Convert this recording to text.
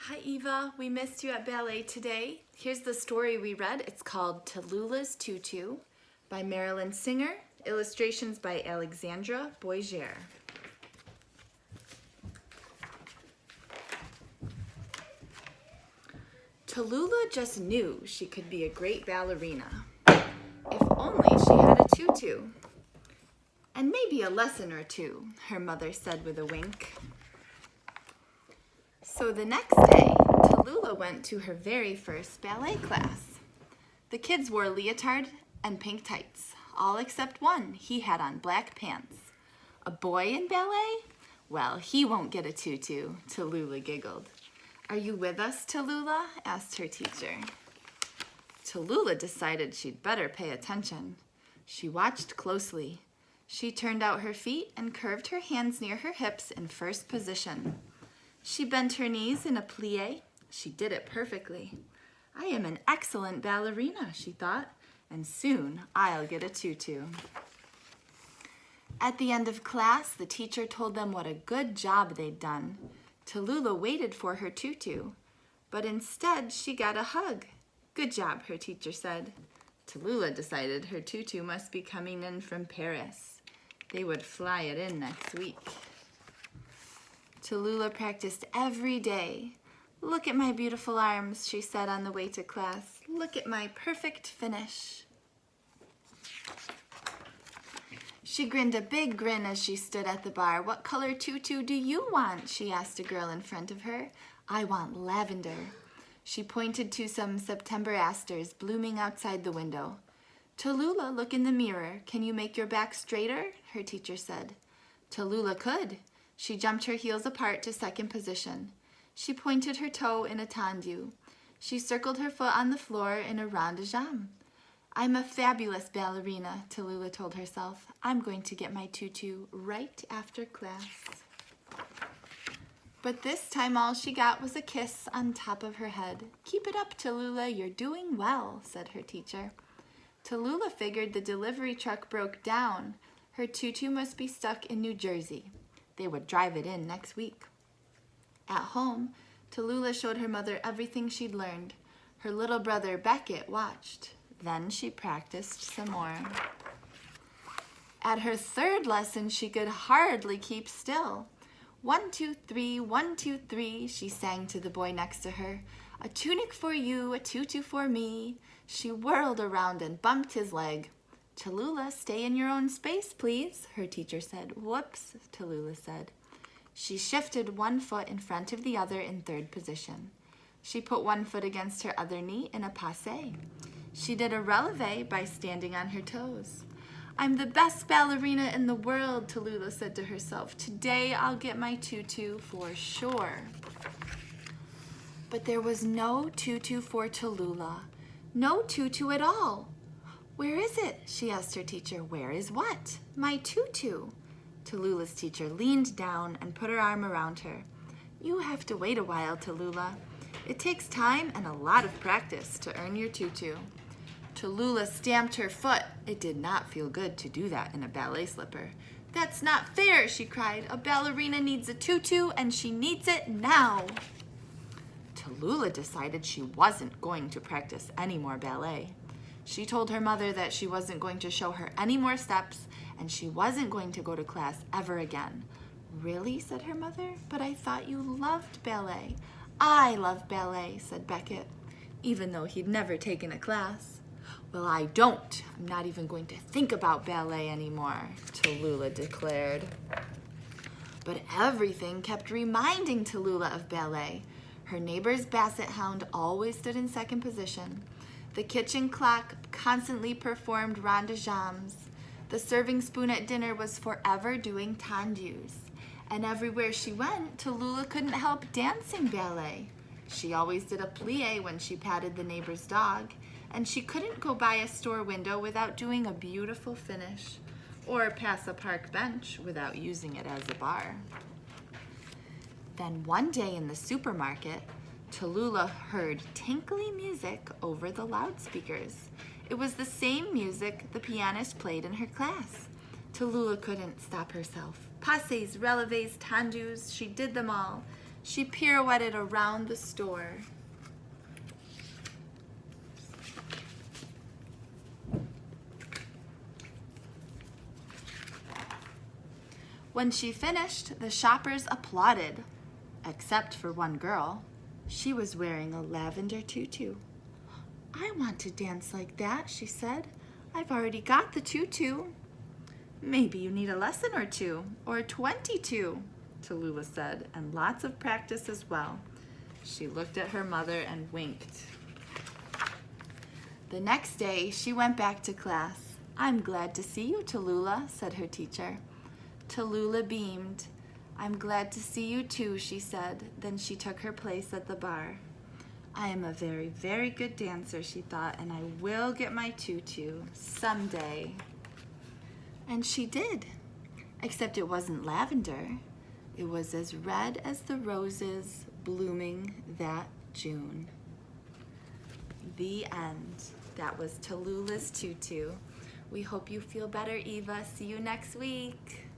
Hi Eva, we missed you at ballet today. Here's the story we read. It's called Tallulah's Tutu by Marilyn Singer, illustrations by Alexandra Boiger. Tallulah just knew she could be a great ballerina. If only she had a tutu. And maybe a lesson or two, her mother said with a wink. So the next day, Tallulah went to her very first ballet class. The kids wore leotard and pink tights, all except one. He had on black pants. A boy in ballet? Well, he won't get a tutu, Tallulah giggled. Are you with us, Tallulah? Asked her teacher. Tallulah decided she'd better pay attention. She watched closely. She turned out her feet and curved her hands near her hips in first position. She bent her knees in a plie. She did it perfectly. I am an excellent ballerina, she thought, and soon I'll get a tutu. At the end of class, the teacher told them what a good job they'd done. Tallulah waited for her tutu, but instead she got a hug. Good job, her teacher said. Tallulah decided her tutu must be coming in from Paris. They would fly it in next week. Tallulah practiced every day. Look at my beautiful arms, she said on the way to class. Look at my perfect finish. She grinned a big grin as she stood at the bar. What color tutu do you want? She asked a girl in front of her. I want lavender. She pointed to some September asters blooming outside the window. Tallulah, look in the mirror. Can you make your back straighter? Her teacher said. Tallulah could. She jumped her heels apart to second position. She pointed her toe in a tendu. She circled her foot on the floor in a rond de jambe. I'm a fabulous ballerina, Tallulah told herself. I'm going to get my tutu right after class. But this time all she got was a kiss on top of her head. Keep it up, Tallulah, you're doing well, said her teacher. Tallulah figured the delivery truck broke down. Her tutu must be stuck in New Jersey. They would drive it in next week. At home, Tallulah showed her mother everything she'd learned. Her little brother Beckett watched. Then she practiced some more. At her third lesson, she could hardly keep still. 1, 2, 3, 1, 2, 3, she sang to the boy next to her. A tunic for you, a tutu for me. She whirled around and bumped his leg. Tallulah, stay in your own space, please, her teacher said. Whoops, Tallulah said. She shifted one foot in front of the other in third position. She put one foot against her other knee in a passe. She did a releve by standing on her toes. I'm the best ballerina in the world, Tallulah said to herself. Today I'll get my tutu for sure. But there was no tutu for Tallulah. No tutu at all. Where is it? She asked her teacher. Where is what? My tutu. Tallulah's teacher leaned down and put her arm around her. You have to wait a while, Tallulah. It takes time and a lot of practice to earn your tutu. Tallulah stamped her foot. It did not feel good to do that in a ballet slipper. That's not fair, she cried. A ballerina needs a tutu and she needs it now. Tallulah decided she wasn't going to practice any more ballet. She told her mother that she wasn't going to show her any more steps and she wasn't going to go to class ever again. Really, said her mother, but I thought you loved ballet. I love ballet, said Beckett, even though he'd never taken a class. Well, I don't. I'm not even going to think about ballet anymore, Tallulah declared. But everything kept reminding Tallulah of ballet. Her neighbor's basset hound always stood in second position. The kitchen clock constantly performed rond de jambes. The serving spoon at dinner was forever doing tendus. And everywhere she went, Tallulah couldn't help dancing ballet. She always did a plie when she patted the neighbor's dog, and she couldn't go by a store window without doing a beautiful finish, or pass a park bench without using it as a bar. Then one day in the supermarket, Tallulah heard tinkly music over the loudspeakers. It was the same music the pianist played in her class. Tallulah couldn't stop herself. Passes, releves, tendus, she did them all. She pirouetted around the store. When she finished, the shoppers applauded, except for one girl. She was wearing a lavender tutu. "I want to dance like that," she said. "I've already got the tutu." "Maybe you need a lesson or two, or 22, Tallulah said, "and lots of practice as well." She looked at her mother and winked. The next day, she went back to class. "I'm glad to see you, Tallulah," said her teacher. Tallulah beamed. "I'm glad to see you too," she said. Then she took her place at the bar. "I am a very, very good dancer," she thought, "and I will get my tutu someday." And she did, except it wasn't lavender. It was as red as the roses blooming that June. The end. That was Tallulah's tutu. We hope you feel better, Eva. See you next week.